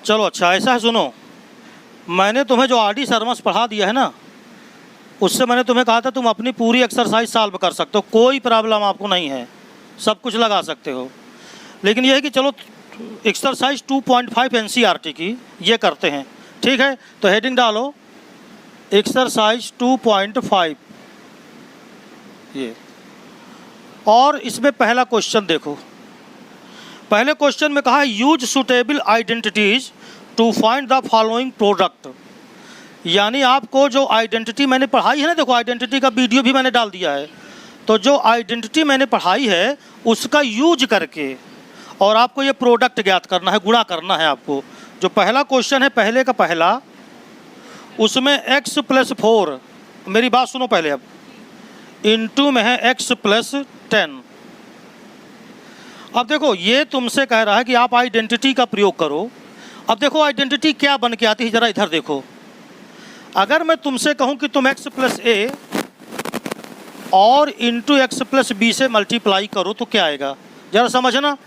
चलो अच्छा ऐसा है, सुनो, मैंने तुम्हें जो आर डी शर्मा से पढ़ा दिया है ना, उससे मैंने तुम्हें कहा था तुम अपनी पूरी एक्सरसाइज सॉल्व कर सकते हो, कोई प्रॉब्लम आपको नहीं है, सब कुछ लगा सकते हो। लेकिन यह है कि चलो एक्सरसाइज 2.5 एनसीईआरटी की ये करते हैं, ठीक है। तो हेडिंग डालो एक्सरसाइज 2.5 ये, और इसमें पहला क्वेश्चन देखो। पहले क्वेश्चन में कहा है use suitable identities to find the following product. यानी आपको जो आइडेंटिटी मैंने पढ़ाई है ना, देखो आइडेंटिटी का वीडियो भी मैंने डाल दिया है, तो जो आइडेंटिटी मैंने पढ़ाई है उसका यूज करके और आपको ये प्रोडक्ट ज्ञात करना है, गुणा करना है आपको। जो पहला क्वेश्चन है पहले का पहला, उसमें x + 4, मेरी बात सुनो पहले, अब इनटू में है x + 10। अब देखो ये तुमसे कह रहा है कि आप आइडेंटिटी का प्रयोग करो। अब देखो आइडेंटिटी क्या बन के आती है, ज़रा इधर देखो। अगर मैं तुमसे कहूं कि तुम x + a और इंटू x + b से मल्टीप्लाई करो तो क्या आएगा, ज़रा समझना।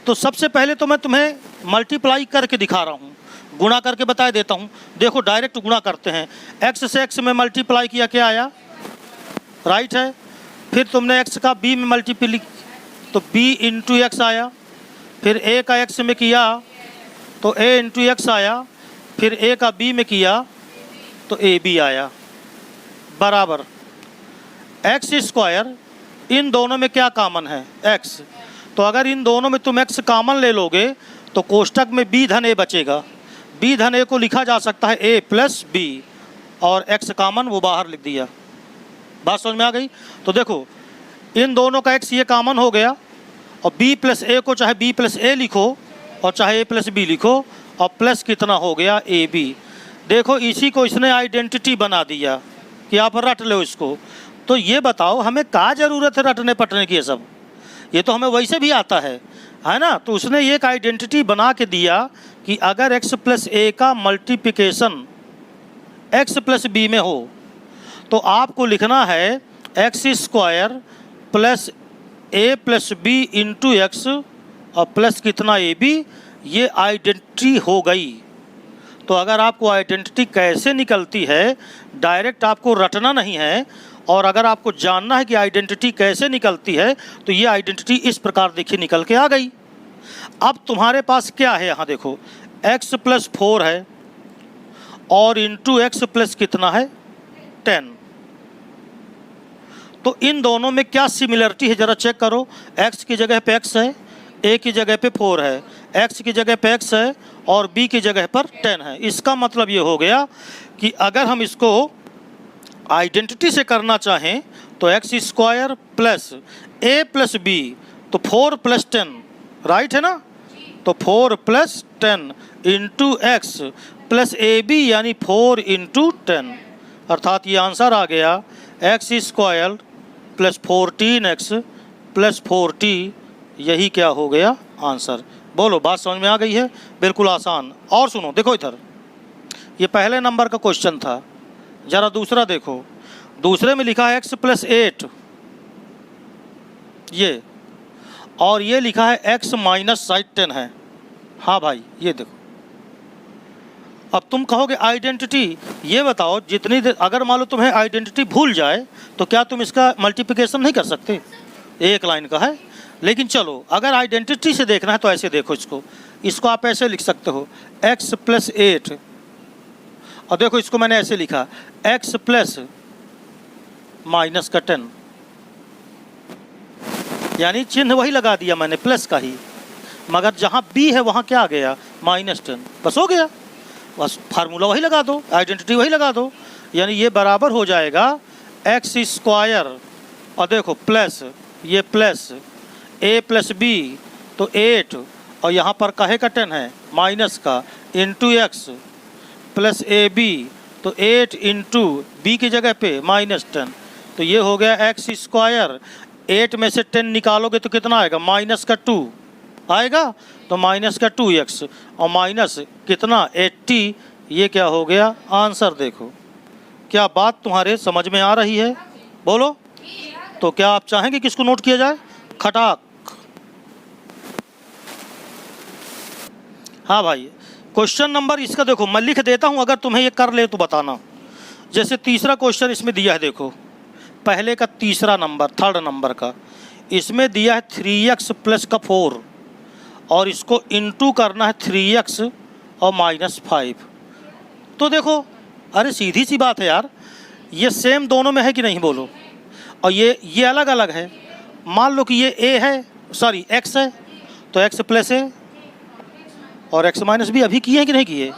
तो सबसे पहले तो मैं तुम्हें मल्टीप्लाई करके दिखा रहा हूँ, गुणा करके बता देता हूँ। देखो डायरेक्ट गुणा करते हैं, x से x में मल्टीप्लाई किया, क्या आया, राइट है। फिर तुमने x का b में मल्टीप्लाई तो b इंटू एक्स आया। फिर a का x में किया तो a इंटू एक्स आया। फिर a का b में किया तो ab आया, बराबर x²। इन दोनों में क्या कॉमन है, x। तो अगर इन दोनों में तुम x कॉमन ले लोगे तो कोष्टक में b धन a बचेगा। b धन a को लिखा जा सकता है a + b, और x कॉमन वो बाहर लिख दिया। बात समझ में आ गई। तो देखो इन दोनों का x ये कॉमन हो गया, और b + a को चाहे b + a लिखो और चाहे a + b लिखो, और प्लस कितना हो गया, ab। देखो इसी को इसने आइडेंटिटी बना दिया कि आप रट लो इसको। तो ये बताओ हमें क्या ज़रूरत है रटने पटने की, ये सब ये तो हमें वैसे भी आता है ना। तो उसने एक आइडेंटिटी बना के दिया कि अगर x + a का मल्टीप्लिकेशन x + b में हो तो आपको लिखना है x² + a + b into x और प्लस कितना ab। ये आइडेंटिटी हो गई। तो अगर आपको आइडेंटिटी कैसे निकलती है, डायरेक्ट आपको रटना नहीं है, और अगर आपको जानना है कि आइडेंटिटी कैसे निकलती है, तो ये आइडेंटिटी इस प्रकार देखिए निकल के आ गई। अब तुम्हारे पास क्या है, यहाँ देखो x + 4 है और इंटू x प्लस कितना है 10। तो इन दोनों में क्या सिमिलरिटी है, ज़रा चेक करो। x की जगह पे x है, a की जगह पे 4 है, x की जगह पे x है और b की जगह पर 10 है। इसका मतलब ये हो गया कि अगर हम इसको आइडेंटिटी से करना चाहें तो x² + a + b, तो 4 + 10, राइट है ना। तो 4 + 10 इंटू x प्लस ab यानी 4 इंटू 10, अर्थात ये आंसर आ गया x² + 14x + 4t। यही क्या हो गया आंसर। बोलो बात समझ में आ गई है, बिल्कुल आसान। और सुनो देखो इधर, ये पहले नंबर का क्वेश्चन था, ज़रा दूसरा देखो। दूसरे में लिखा है x + 8 ये, और ये लिखा है x - 10 है। हाँ भाई ये देखो। अब तुम कहोगे आइडेंटिटी, ये बताओ जितनी देर, अगर मान लो तुम्हें आइडेंटिटी भूल जाए तो क्या तुम इसका मल्टीप्लिकेशन नहीं कर सकते, एक लाइन का है। लेकिन चलो अगर आइडेंटिटी से देखना है तो ऐसे देखो इसको आप ऐसे लिख सकते हो x + 8, और देखो इसको मैंने ऐसे लिखा x + -10, यानी चिन्ह वही लगा दिया मैंने प्लस का ही, मगर जहाँ b है वहाँ क्या आ गया -10, बस हो गया। बस फार्मूला वही लगा दो, आइडेंटिटी वही लगा दो, यानी ये बराबर हो जाएगा x² और देखो प्लस ये प्लस a + b तो 8, और यहाँ पर काहे का 10 है माइनस का, इंटू x प्लस ab तो 8 इंटू b की जगह पे -10, तो ये हो गया x²। 8 में से 10 निकालोगे तो कितना आएगा -2 आएगा, तो -2x और माइनस कितना 80। ये क्या हो गया आंसर। देखो क्या बात तुम्हारे समझ में आ रही है, बोलो। तो क्या आप चाहेंगे कि इसको नोट किया जाए खटाक। हाँ भाई क्वेश्चन नंबर इसका देखो, मैं लिख देता हूँ, अगर तुम्हें ये कर ले तो बताना। जैसे तीसरा क्वेश्चन इसमें दिया है, देखो पहले का तीसरा नंबर, थर्ड नंबर का, इसमें दिया है 3x प्लस का 4 और इसको इंटू करना है 3x और -5। तो देखो, अरे सीधी सी बात है यार, ये सेम दोनों में है कि नहीं बोलो, और ये अलग अलग है। मान लो कि ये a है, सॉरी x है, तो x प्लस a और x माइनस b अभी किए हैं कि नहीं किए।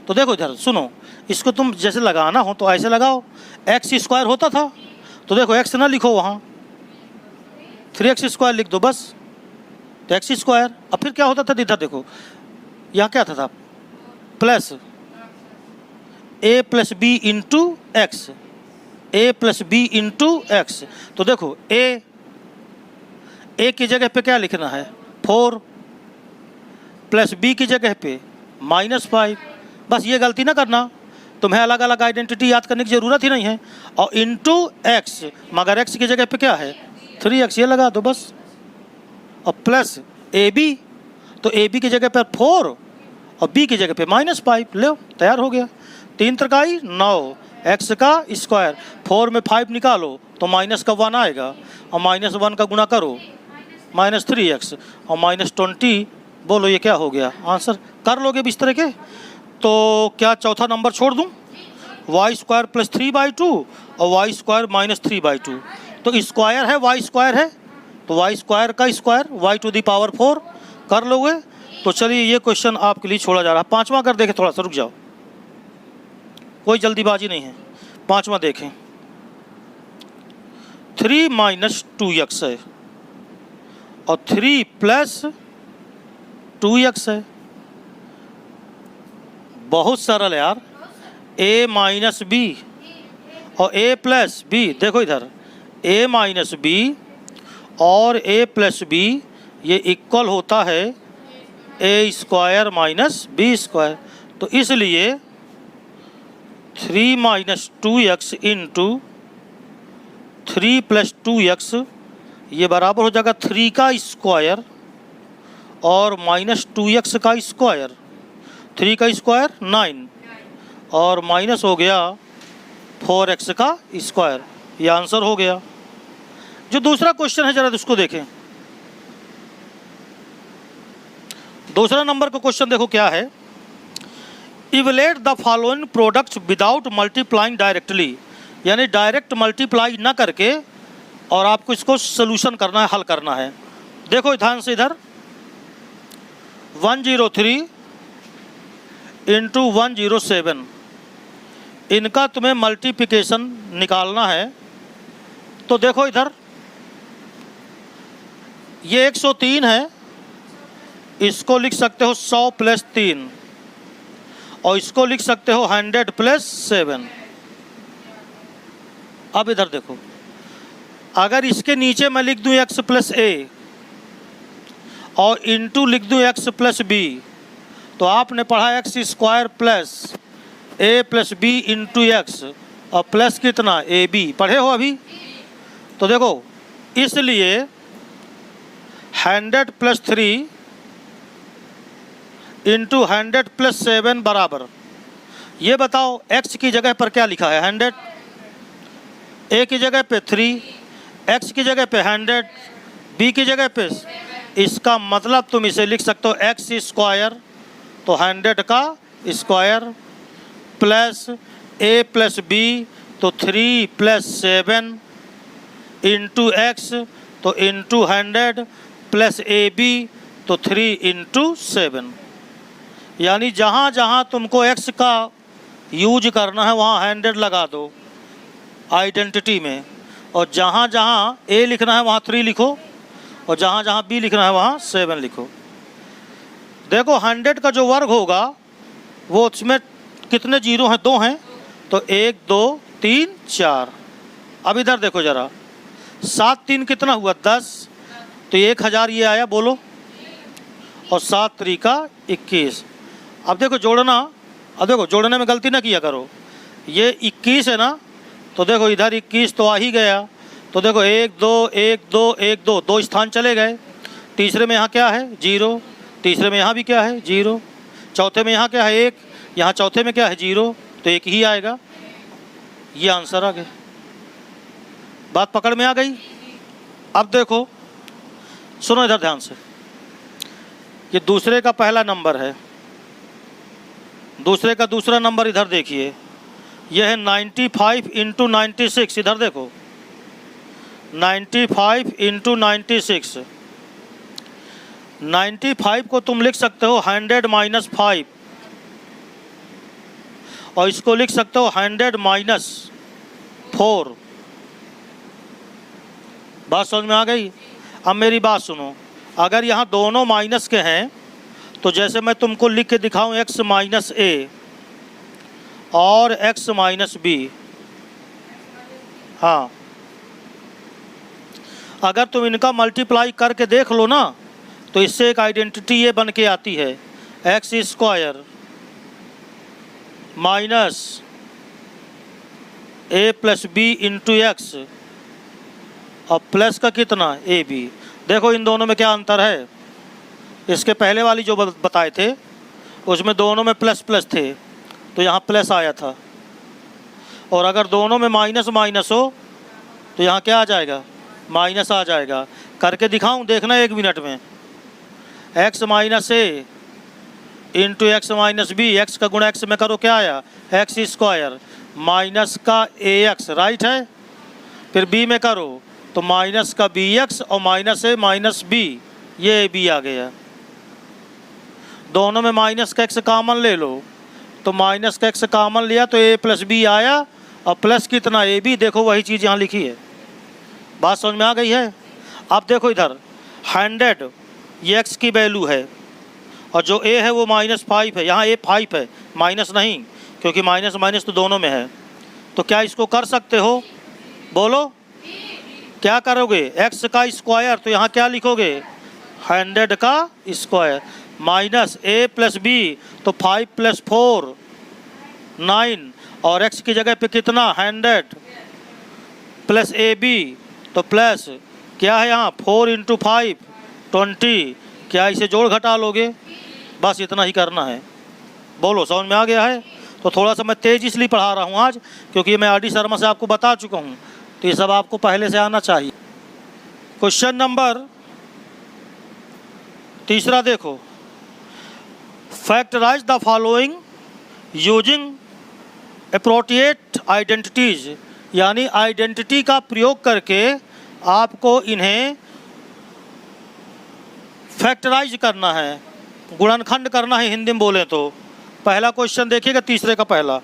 तो देखो इधर सुनो, इसको तुम जैसे लगाना हो तो ऐसे लगाओ, एक्स स्क्वायर होता था तो देखो x ना लिखो, वहाँ 3x स्क्वायर लिख दो बस, तो x स्क्वायर। अब फिर क्या होता था, इधर देखो यहाँ क्या था plus a plus B into X, a plus B into X. तो देखो a की जगह पे क्या लिखना है 4 प्लस b की जगह पे -5। बस ये गलती ना करना, तुम्हें अलग अलग आइडेंटिटी याद करने की ज़रूरत ही नहीं है। और इंटू एक्स, मगर x की जगह पे क्या है 3x, ये लगा दो बस, और प्लस ab, तो ab की जगह पर 4 और b की जगह पे -5, लो तैयार हो गया। 3 त्रिकाई 9, x का स्क्वायर, 4 में 5 निकालो तो माइनस का 1 आएगा, और -1 का गुणा करो -3x और -20। बोलो ये क्या हो गया आंसर, कर लोगे इस तरह के। तो क्या चौथा नंबर छोड़ दूं, y² प्लस 3/2 और y² -3/2। तो स्क्वायर है, y स्क्वायर है, तो y² का स्क्वायर y⁴ कर लोगे। तो चलिए ये क्वेश्चन आपके लिए छोड़ा जा रहा है। पांचवा कर देखें, थोड़ा सा रुक जाओ, कोई जल्दीबाजी नहीं है। पांचवा देखें, 3 - 2x है और 3 प्लस 2x है। बहुत सरल है यार, a माइनस बी और a प्लस बी। देखो इधर a माइनस बी और a प्लस बी ये इक्वल होता है a² माइनस b²। तो इसलिए 3 - 2x इंटू 3 प्लस 2x ये बराबर हो जाएगा 3 का स्क्वायर और -2x का स्क्वायर। 3 का स्क्वायर 9 और माइनस हो गया 4x का स्क्वायर। ये आंसर हो गया। जो दूसरा क्वेश्चन है जरा उसको देखें। दूसरा नंबर का क्वेश्चन देखो क्या है, evaluate the following products without multiplying directly, यानी डायरेक्ट मल्टीप्लाई ना करके और आपको इसको सोल्यूशन करना है, हल करना है। देखो ध्यान से इधर 103 इंटू 107, इनका तुम्हें मल्टीप्लिकेशन निकालना है। तो देखो इधर ये 103 है, इसको लिख सकते हो 100 प्लस 3 और इसको लिख सकते हो 100 प्लस 7। अब इधर देखो, अगर इसके नीचे मैं लिख दूं x प्लस a और इंटू लिख दूं x प्लस b, तो आपने पढ़ा x² plus a plus b into x और प्लस कितना ab, पढ़े हो अभी। तो देखो इसलिए 100 प्लस 3 इंटू 100 प्लस 7 बराबर, ये बताओ x की जगह पर क्या लिखा है 100, a की जगह पे 3, x की जगह पे 100, b की जगह पे। इसका मतलब तुम इसे लिख सकते हो x² तो 100 का square plus a plus b तो 3 प्लस 7 इंटू एक्स तो इंटू 100 प्लस ab तो 3 इंटू 7। यानी जहाँ जहाँ तुमको x का यूज करना है वहाँ 100 लगा दो आइडेंटिटी में, और जहाँ जहाँ a लिखना है वहाँ 3 लिखो, और जहाँ जहाँ b लिखना है वहाँ 7 लिखो। देखो 100 का जो वर्ग होगा वो उसमें कितने जीरो हैं, 2 हैं, तो 1 2 3 4। अब इधर देखो ज़रा, 7 3 कितना हुआ 10, तो 1000 ये आया बोलो, और 7 3 का 21। अब देखो जोड़ना, अब देखो जोड़ने में गलती ना किया करो, ये 21 है ना, तो देखो इधर 21 तो आ ही गया, तो देखो 1 2 1 2 1 2 2 स्थान चले गए। तीसरे में यहाँ क्या है 0, तीसरे में यहाँ भी क्या है 0, चौथे में यहाँ क्या है 1, यहाँ चौथे में क्या है 0, तो 1 ही आएगा। ये आंसर आ गया। बात पकड़ में आ गई। अब देखो, सुनो इधर ध्यान से, ये दूसरे का पहला नंबर है, दूसरे का दूसरा नंबर इधर देखिए, यह है 95 इंटू 96। इधर देखो 95 इंटू 96। 95 को तुम लिख सकते हो 100 माइनस 5, और इसको लिख सकते हो 100 माइनस 4। बात समझ में आ गई। अब मेरी बात सुनो, अगर यहाँ दोनों माइनस के हैं तो जैसे मैं तुमको लिख के दिखाऊं x माइनस ए और x माइनस बी, हाँ, अगर तुम इनका मल्टीप्लाई करके देख लो ना तो इससे एक आइडेंटिटी ये बन के आती है, एक्स स्क्वायर माइनस ए प्लस बी इंटू एक्स, और प्लस का कितना ए बी। देखो इन दोनों में क्या अंतर है। इसके पहले वाली जो बताए थे उसमें दोनों में प्लस प्लस थे, तो यहाँ प्लस आया था, और अगर दोनों में माइनस माइनस हो तो यहाँ क्या आ जाएगा, माइनस आ जाएगा। करके दिखाऊं, देखना 1 मिनट में। X minus A into X minus B, X का गुणा एक्स में करो, क्या आया एक्स स्क्वायर माइनस का ए एक्स, राइट है। फिर बी में करो तो माइनस का बी एक्स और माइनस ए माइनस बी, ये ए बी आ गया। दोनों में माइनस का एक्स कॉमन ले लो, तो माइनस का एक्स कॉमन लिया तो ए प्लस बी आया, और प्लस कितना ए बी, देखो वही चीज़ यहाँ लिखी है। बात समझ में आ गई है। अब देखो इधर 100 ये एक्स की वैल्यू है, और जो ए है वो -5 है, यहाँ ए 5 है, माइनस नहीं, क्योंकि माइनस माइनस तो दोनों में है। तो क्या इसको कर सकते हो, बोलो क्या करोगे, एक्स का स्क्वायर, तो यहाँ क्या लिखोगे 100 का स्क्वायर माइनस ए प्लस बी, तो 5 + 4 9, और एक्स की जगह पे कितना 100 प्लस ए बी, तो प्लस क्या है यहाँ 4 × 5 20। क्या इसे जोड़ घटा लोगे, बस इतना ही करना है। बोलो समझ में आ गया है। तो थोड़ा सा मैं तेज इसलिए पढ़ा रहा हूँ आज, क्योंकि मैं आर डी शर्मा से आपको बता चुका हूँ, तो ये सब आपको पहले से आना चाहिए। क्वेश्चन नंबर 3 देखो, factorise the following using appropriate identities, यानी आइडेंटिटी का प्रयोग करके आपको इन्हें फैक्टराइज करना है, गुणनखंड करना है हिंदी में बोले तो। पहला क्वेश्चन देखिएगा, तीसरे का पहला,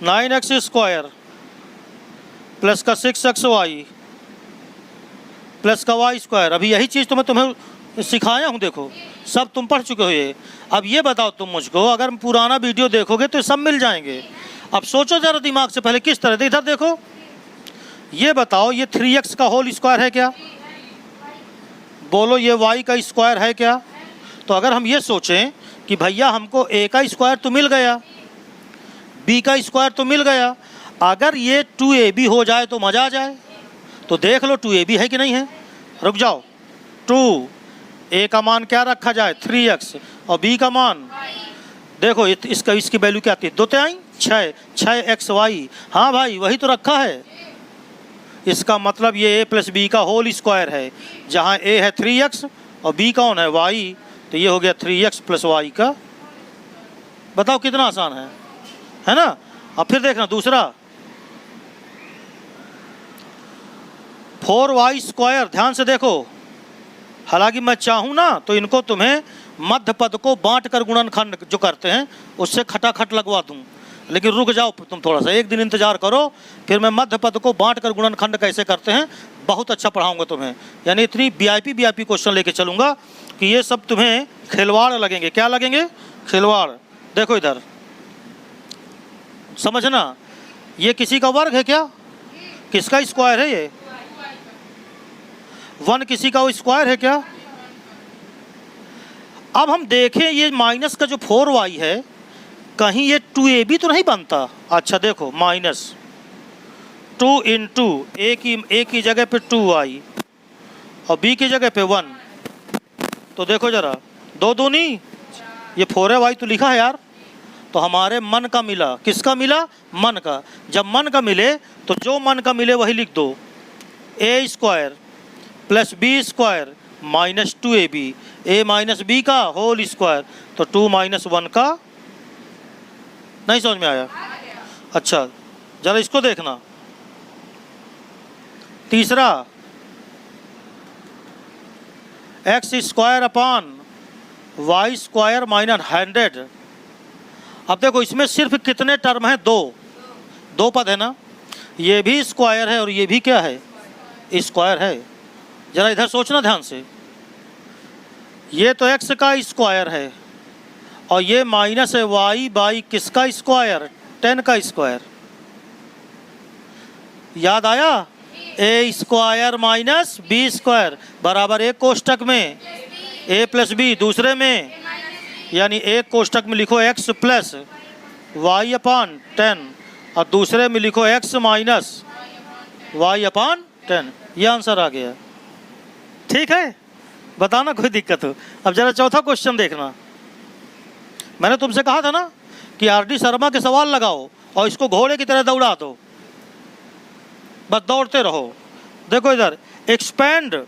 9x² प्लस का 6xy प्लस का y²। अभी यही चीज़ तो मैं तुम्हें सिखाया हूँ, देखो सब तुम पढ़ चुके हो ये। अब ये बताओ तुम मुझको, अगर पुराना वीडियो देखोगे तो सब मिल जाएंगे। अब सोचो ज़रा दिमाग से पहले किस तरह, इधर देखो, ये बताओ ये 3x का होल स्क्वायर है क्या, बोलो ये y का स्क्वायर है क्या। तो अगर हम ये सोचें कि भैया हमको a का स्क्वायर तो मिल गया, b का स्क्वायर तो मिल गया, अगर ये 2ab हो जाए तो मज़ा आ जाए। तो देख लो 2ab है कि नहीं है, रुक जाओ, 2 a का मान क्या रखा जाए 3x, और b का मान देखो इसकी वैल्यू क्या आती है 2 × 6 6xy। हाँ भाई वही तो रखा है। इसका मतलब ये a + b का होल स्क्वायर है, जहाँ a है 3x और b कौन है y, तो ये हो गया 3x + y का। बताओ कितना आसान है ना। अब फिर देखना दूसरा, 4y², ध्यान से देखो, हालांकि मैं चाहूँ ना तो इनको तुम्हें मध्य पद को बांट कर गुणनखंड जो करते हैं उससे खटाखट लगवा दूँ, लेकिन रुक जाओ तुम थोड़ा सा, एक दिन इंतजार करो, फिर मैं मध्य पद को बांट कर गुणनखंड कैसे करते हैं बहुत अच्छा पढ़ाऊंगा तुम्हें। यानी इतनी वीआईपी क्वेश्चन लेके चलूँगा कि ये सब तुम्हें खिलवाड़ लगेंगे। क्या लगेंगे, खिलवाड़। देखो इधर समझना, ये किसी का वर्ग है क्या, किसका स्क्वायर है, ये 1 किसी का स्क्वायर है क्या। अब हम देखें ये माइनस का जो 4y है, कहीं ये 2ab तो नहीं बनता। अच्छा देखो -2 × a की जगह पे 2y और b की जगह पे 1, तो देखो जरा 2 दूनी ये 4ay तो लिखा है यार, तो हमारे मन का मिला। किसका मिला? मन का। जब मन का मिले तो जो मन का मिले वही लिख दो। A square plus B square minus 2ab, A minus B का होल स्क्वायर, तो 2 माइनस 1 का। नहीं समझ में आया? अच्छा जरा इसको देखना। तीसरा, X square upon Y square minus 100। अब देखो इसमें सिर्फ कितने टर्म हैं? दो पद है ना। ये भी स्क्वायर है और ये भी क्या है? स्क्वायर है। जरा इधर सोचना ध्यान से। ये तो एक्स का स्क्वायर है और ये माइनस है वाई बाई किसका स्क्वायर? 10 का स्क्वायर। याद आया? ए स्क्वायर माइनस बी स्क्वायर बराबर एक कोष्टक में ए प्लस बी, दूसरे में यानी एक कोष्टक में लिखो एक्स प्लस वाई अपान 10 और दूसरे में लिखो एक्स माइनस वाई अपान 10। ये आंसर आ गया। ठीक है, बताना कोई दिक्कत हो। अब जरा चौथा क्वेश्चन देखना। मैंने तुमसे कहा था ना कि आर.डी. शर्मा के सवाल लगाओ और इसको घोड़े की तरह दौड़ा दो, बस दौड़ते रहो। देखो इधर, expand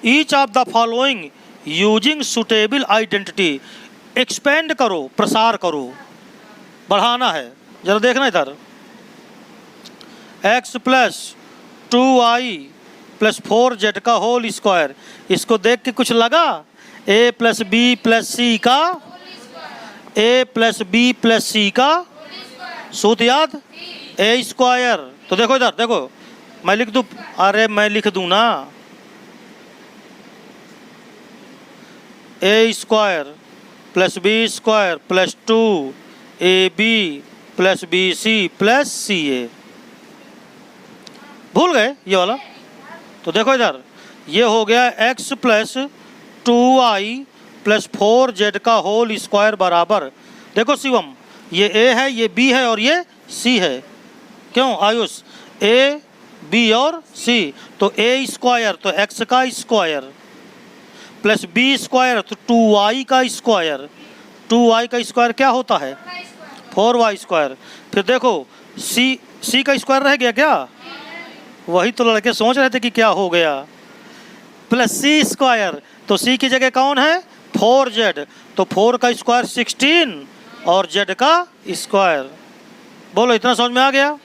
each of the following using suitable identity. Expand करो, प्रसार करो, बढ़ाना है। जरा देखना इधर, x plus 2y plus 4z का होल स्क्वायर। इसको देख के कुछ लगा? a plus B plus C का, a plus B plus C का सूत्र याद? a square. तो देखो इधर, देखो मैं लिख दूं? अरे मैं लिख दूं ना, a square plus B square plus 2ab plus bc plus ca। भूल गए ये वाला? तो देखो इधर, ये हो गया x plus 2y plus 4z का होल स्क्वायर बराबर, देखो शिवम, ये a है, ये b है और ये c है। क्यों आयुष? a b और c, तो a स्क्वायर तो x का स्क्वायर प्लस b स्क्वायर तो 2y का स्क्वायर। 2y का स्क्वायर क्या होता है? 4y square. फिर देखो c का स्क्वायर रह गया क्या? वही तो लड़के सोच रहे थे कि क्या हो गया। प्लस c स्क्वायर, तो c की जगह कौन है? 4z, तो 4 का स्क्वायर 16 और z का स्क्वायर। बोलो इतना समझ में आ गया?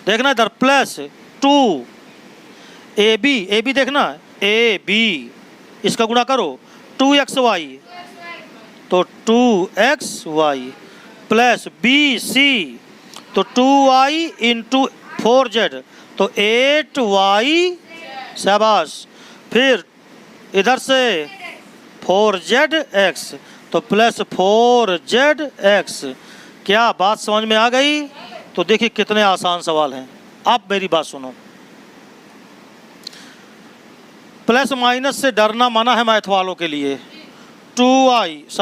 देखना इधर, प्लस 2ab देखना, ab इसका गुणा करो 2xy, तो 2xy प्लस bc तो 2y इंटू 4z तो 8y। शाबाश। फिर इधर से 4zx तो प्लस 4zx। क्या बात समझ में आ गई? तो देखिए कितने आसान सवाल हैं। अब मेरी बात सुनो, प्लस माइनस से डरना मना है मैथ वालों के लिए। 2x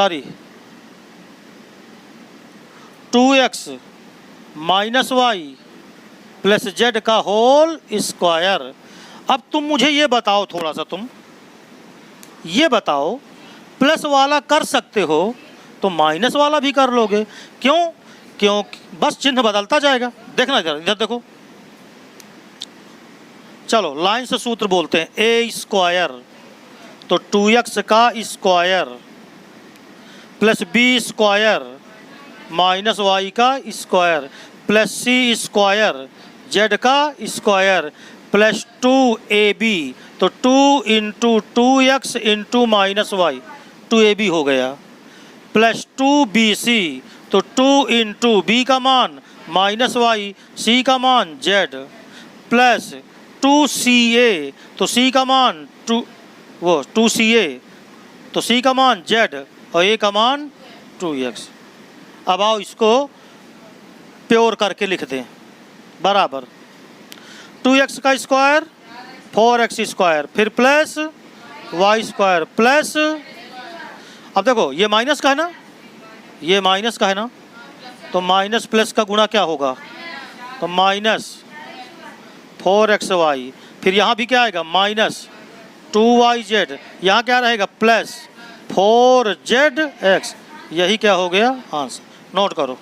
minus Y plus Z का होल स्क्वायर। अब तुम मुझे ये बताओ, थोड़ा सा तुम ये बताओ, प्लस वाला कर सकते हो तो माइनस वाला भी कर लोगे। क्यों? क्यों? बस चिन्ह बदलता जाएगा। देखना इधर, इधर देखो, चलो लाइन से सूत्र बोलते हैं। ए स्क्वायर तो 2x का square plus B square minus Y का square plus C square Z का स्क्वायर प्लस 2ab तो 2 into 2x into minus Y 2ab हो गया, प्लस 2bc तो 2 इंटू बी का मान माइनस वाई, सी का मान जेड, प्लस 2ca तो सी का मान 2ca तो सी का मान जेड और ए का मान 2x। अब आओ इसको प्योर करके लिख दें, बराबर 2x का स्क्वायर 4x स्क्वायर फिर प्लस वाई स्क्वायर प्लस, अब देखो ये माइनस का है ना, ये माइनस का है ना, तो माइनस प्लस का गुणा क्या होगा, तो माइनस 4xy, फिर यहाँ भी क्या आएगा माइनस 2yz, यहाँ क्या रहेगा प्लस 4zx, यही क्या हो गया आंसर, नोट करो।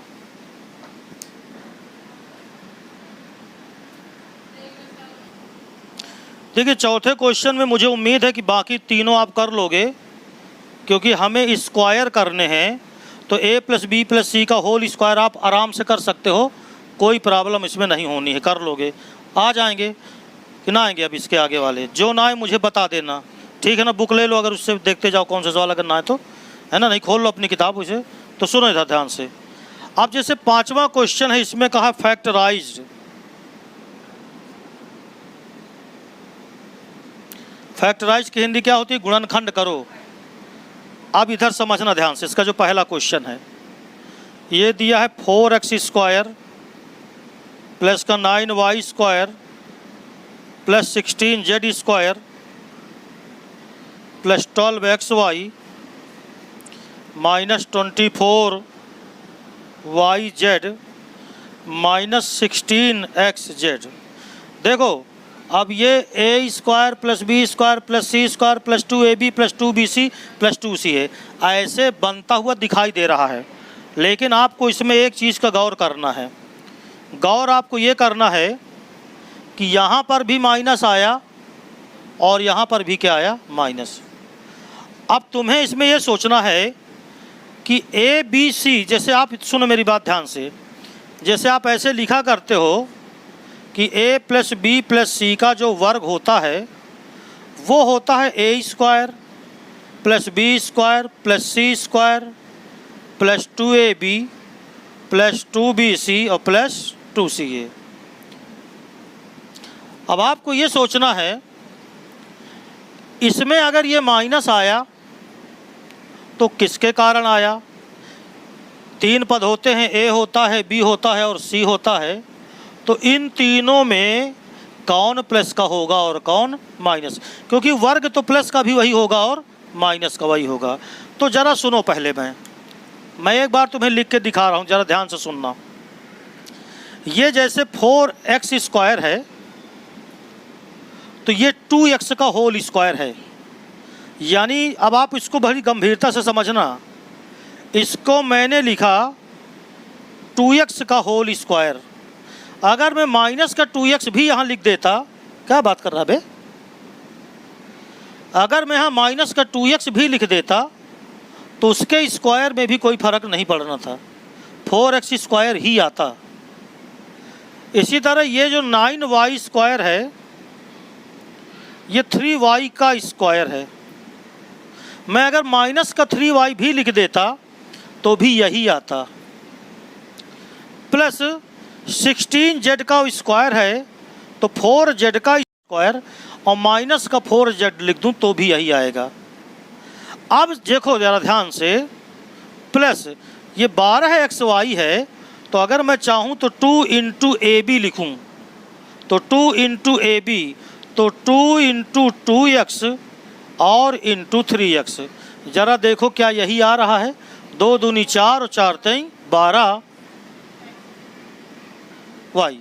देखिए चौथे क्वेश्चन में मुझे उम्मीद है कि बाकी तीनों आप कर लोगे, क्योंकि हमें स्क्वायर करने हैं। तो a plus B plus C का होल स्क्वायर आप आराम से कर सकते हो, कोई प्रॉब्लम इसमें नहीं होनी है, कर लोगे। आ जाएंगे कि ना आएंगे अब इसके आगे वाले? जो ना आए मुझे बता देना, ठीक है ना। बुक ले लो, अगर उससे देखते जाओ कौन सा सवाल अगर ना आए तो, है ना। नहीं खोल लो अपनी किताब उसे। तो सुनो इधर ध्यान से। अब जैसे पांचवा क्वेश्चन है, इसमें कहा फैक्टराइज्ड। फैक्टराइज की हिंदी क्या होती है? गुणनखंड करो। अब इधर समझना ध्यान से, इसका जो पहला क्वेश्चन है ये दिया है 4x स्क्वायर प्लस का 9y square plus 16z square plus 12xy minus 24yz minus 16xz। देखो अब ये a square plus B square plus C square plus 2ab plus 2bc plus 2c है, ऐसे बनता हुआ दिखाई दे रहा है। लेकिन आपको इसमें एक चीज़ का गौर करना है। गौर आपको ये करना है कि यहाँ पर भी माइनस आया और यहाँ पर भी क्या आया? माइनस। अब तुम्हें इसमें ये सोचना है कि a b c, जैसे आप सुनो मेरी बात ध्यान से, जैसे आप ऐसे लिखा करते हो कि a plus B plus C का जो वर्ग होता है वो होता है a square plus B square plus C square plus 2ab plus 2bc और प्लस 2ca। अब आपको ये सोचना है, इसमें अगर ये माइनस आया तो किसके कारण आया? तीन पद होते हैं, a होता है, b होता है और c होता है। तो इन तीनों में कौन प्लस का होगा और कौन माइनस? क्योंकि वर्ग तो प्लस का भी वही होगा और माइनस का वही होगा। तो ज़रा सुनो, पहले मैं एक बार तुम्हें लिख के दिखा रहा हूँ, ज़रा ध्यान से सुनना। ये जैसे 4x स्क्वायर है तो ये 2x का होल स्क्वायर है। यानी अब आप इसको बड़ी गंभीरता से समझना, इसको मैंने लिखा 2x का होल स्क्वायर। अगर मैं माइनस का 2x भी यहाँ लिख देता, क्या बात कर रहा बे? अगर मैं यहाँ माइनस का 2x भी लिख देता तो उसके स्क्वायर में भी कोई फर्क नहीं पड़ना था, 4x स्क्वायर ही आता। इसी तरह ये जो 9y स्क्वायर है ये 3y का स्क्वायर है। मैं अगर माइनस का 3y भी लिख देता तो भी यही आता। प्लस 16z का स्क्वायर है तो 4z का स्क्वायर और माइनस का 4z लिख दूं तो भी यही आएगा। अब देखो ज़रा ध्यान से, प्लस ये 12xy है तो अगर मैं चाहूँ तो 2 इंटू ab लिखूँ तो 2 इंटू ab तो 2 इंटू 2x और इंटू 3x। ज़रा देखो क्या यही आ रहा है? 2 दूनी 4 और 4 3 12 y।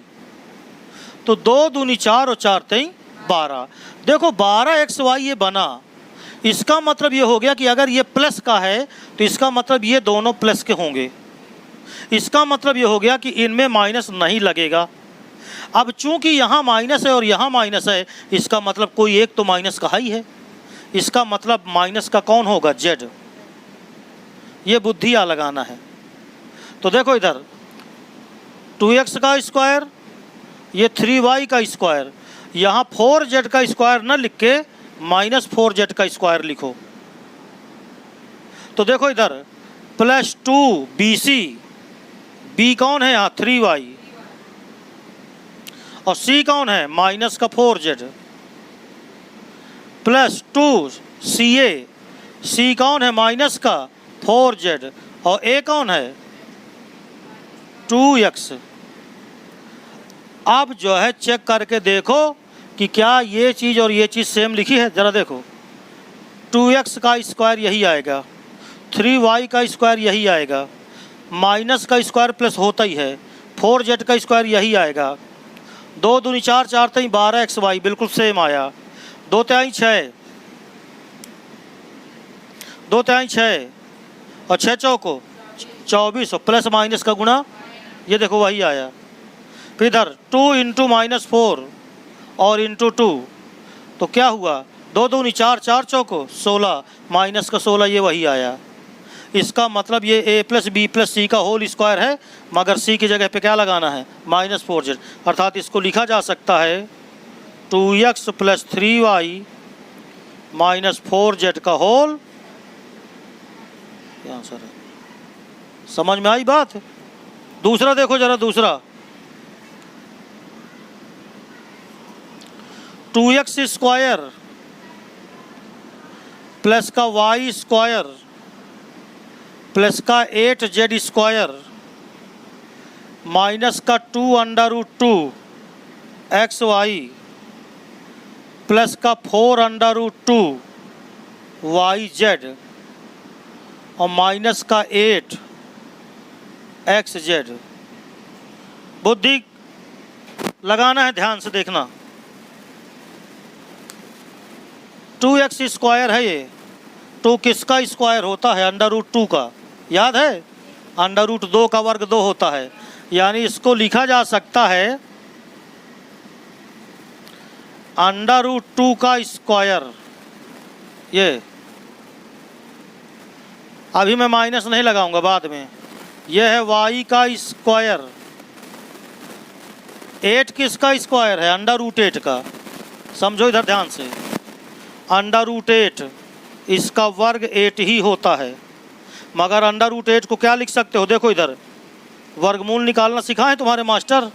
तो 2 दूनी 4 और 4 3 12। देखो 12xy ये बना, इसका मतलब ये हो गया कि अगर ये प्लस का है तो इसका मतलब ये दोनों प्लस के होंगे। इसका मतलब ये हो गया कि इनमें माइनस नहीं लगेगा। अब चूंकि यहाँ माइनस है और यहाँ माइनस है, इसका मतलब कोई एक तो माइनस का ही है। इसका मतलब माइनस का कौन होगा? z। ये बुद्धि आ लगाना है। तो देखो इधर 2x का स्क्वायर, ये 3y का स्क्वायर, यहाँ 4z का स्क्वायर न लिख के माइनस 4z का स्क्वायर लिखो। तो देखो इधर प्लस 2bc, b कौन है यहाँ? 3y, और c कौन है? माइनस का 4z, प्लस 2ca, c कौन है? माइनस का 4z, और a कौन है? 2x। अब जो है चेक करके देखो कि क्या ये चीज़ और ये चीज़ सेम लिखी है। ज़रा देखो, 2x का स्क्वायर यही आएगा, 3y का स्क्वायर यही आएगा, माइनस का स्क्वायर प्लस होता ही है, 4z का स्क्वायर यही आएगा। 2 दूनी 4 4 3 12xy बिल्कुल सेम आया। 2 3 6, 2 3 6 और 6 चौको 24 और प्लस माइनस का गुणा, ये देखो वही आया। फिर इधर 2 इंटू -4 और इंटू 2, तो क्या हुआ, 2 दूनी 4, 4 चौको 16 माइनस का 16, ये वही आया। इसका मतलब ये a plus B plus C का होल स्क्वायर है, मगर c की जगह पे क्या लगाना है, -4z, अर्थात इसको लिखा जा सकता है 2x plus 3y minus 4z का होल, ये आंसर है। समझ में आई बात? दूसरा देखो जरा, दूसरा 2x स्क्वायर प्लस का y स्क्वायर प्लस का 8z स्क्वायर माइनस का 2√2 xy प्लस का 4√2 yz और माइनस का 8 xz। बुद्धि लगाना है, ध्यान से देखना। 2x स्क्वायर है ये, 2 किसका स्क्वायर होता है, √2 का, याद है, √2 का वर्ग 2 होता है, यानी इसको लिखा जा सकता है √2 का स्क्वायर। ये अभी मैं माइनस नहीं लगाऊंगा, बाद में। यह है y का स्क्वायर, 8 किसका स्क्वायर है, √8 का, समझो इधर ध्यान से, √8 इसका वर्ग 8 ही होता है, मगर √8 को क्या लिख सकते हो, देखो इधर वर्गमूल निकालना सिखाएं तुम्हारे मास्टर,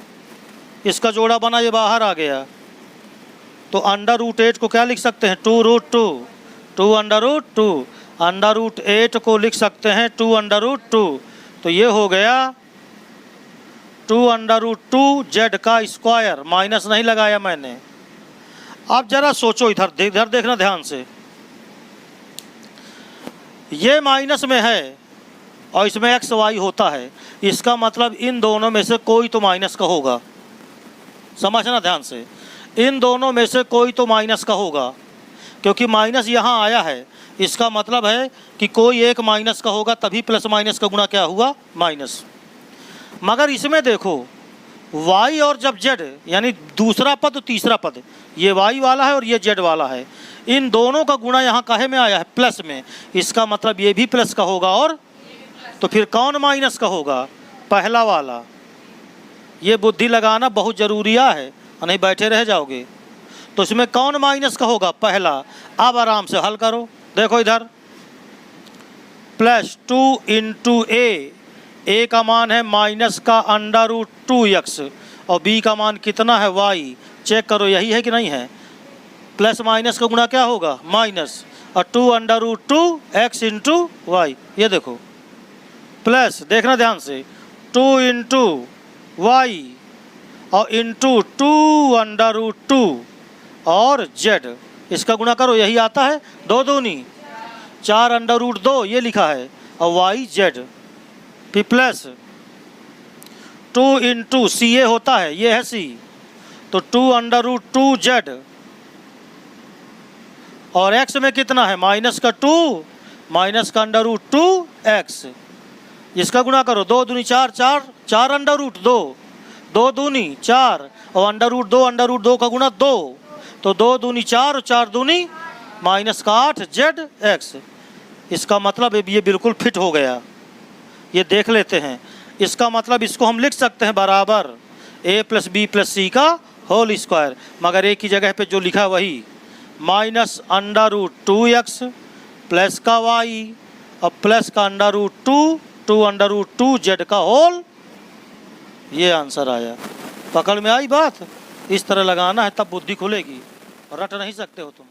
इसका जोड़ा बना, ये बाहर आ गया, तो √8 को क्या लिख सकते हैं, 2√2, 2√2, √8 को लिख सकते हैं 2√2, तो ये हो गया 2√2 z का स्क्वायर, माइनस नहीं लगाया मैंने। अब जरा सोचो, इधर देखना ध्यान से, ये माइनस में है और इसमें एक्स वाई होता है, इसका मतलब इन दोनों में से कोई तो माइनस का होगा, समझना ध्यान से, इन दोनों में से कोई तो माइनस का होगा, क्योंकि माइनस यहाँ आया है, इसका मतलब है कि कोई एक माइनस का होगा, तभी प्लस माइनस का गुणा क्या हुआ, माइनस। मगर इसमें देखो y और जब z, यानी दूसरा पद तीसरा पद, ये y वाला है और ये z वाला है, इन दोनों का गुणा यहाँ काहे में आया है, प्लस में, इसका मतलब ये भी प्लस का होगा, और तो फिर कौन माइनस का होगा, पहला वाला। ये बुद्धि लगाना बहुत ज़रूरी है, नहीं बैठे रह जाओगे। तो इसमें कौन माइनस का होगा, पहला। अब आराम से हल करो, देखो इधर +2 इंटू a का मान है माइनस का √2x और b का मान कितना है, y, चेक करो यही है कि नहीं है, प्लस माइनस का गुणा क्या होगा, माइनस, और 2√2 x इंटू वाई, ये देखो प्लस, देखना ध्यान से, 2 इंटू वाई और इंटू 2√2 और z, इसका गुणा करो, यही आता है, 2 दूनी 4√2 ये लिखा है, और y z, फिर प्लस 2 इंटू सी ये होता है, ये है c, तो 2√2 z और x में कितना है, माइनस का 2 माइनस का √2 x, इसका गुणा करो, 2 दूनी 4, 4√2, 2 दूनी 4 और √2 का गुणा 2, तो 2 दूनी 4 और 4 दूनी -8 z x। इसका मतलब ये बिल्कुल फिट हो गया, ये देख लेते हैं। इसका मतलब इसको हम लिख सकते हैं बराबर a plus B plus C का होल स्क्वायर, मगर a की जगह पे जो लिखा वही -√2x प्लस का y और प्लस का √2 z का होल, ये आंसर आया। पकड़ में आई बात? इस तरह लगाना है, तब बुद्धि खुलेगी, रट नहीं सकते हो तुम।